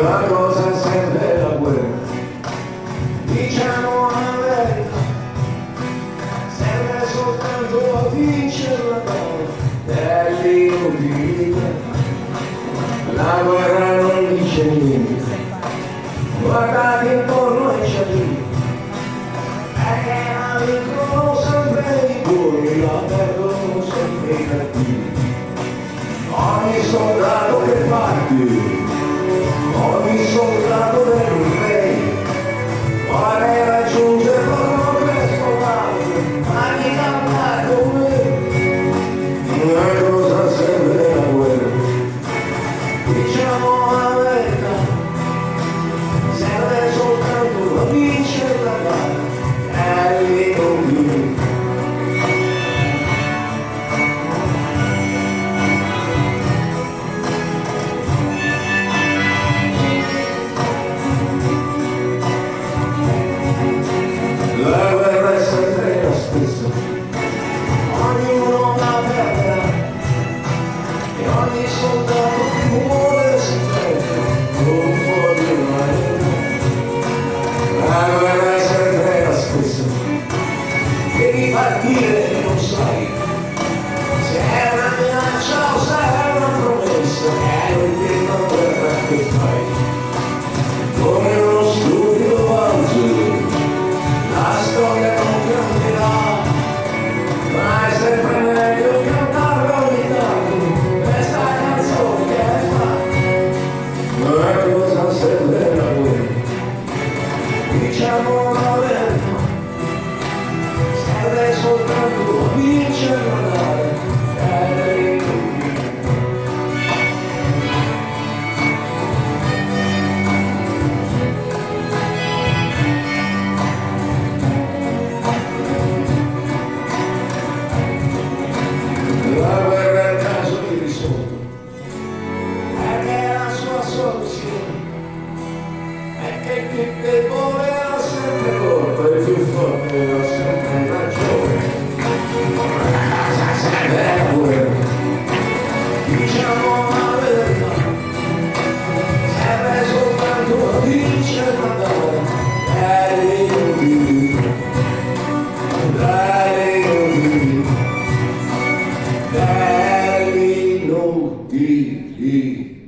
La cosa è sempre la guerra, diciamo la verità, serve soltanto a vincere la guerra dell'inutilità. La guerra non dice niente, guardate intorno ai giardini, perché la vincono sempre i buoni, la perdono sempre i cattivi. Ogni soldato che parte, ogni soldato del re vuole raggiungere il progresso l'altro, ma di campare con me. Una cosa serve la guerra, diciamo la verità, serve soltanto a vincere la gara e lì non viene. La guerra è sempre la stessa, ognuno la perderà e ogni soldato che muore si ferma un po' di male. La guerra è sempre la stessa, devi partire e non sai se è una minaccia o se è una promessa, è l'ultima guerra che fai. Come uno stupido valzer, la storia non cambierà, ma è sempre meglio cantarla ogni tanto, questa canzone che è fatta. Ma cosa serve la guerra? Diciamo la verità, serve soltanto a vincere la gara. La guerra è il caso irrisolto, perché la sua soluzione è che chi debole ha sempre colpa e il più forte ha sempre ragione. La casa serve la guerra, diciamo la verità, serve soltanto a vincere la gara e l'inutilità, dell'inutilità.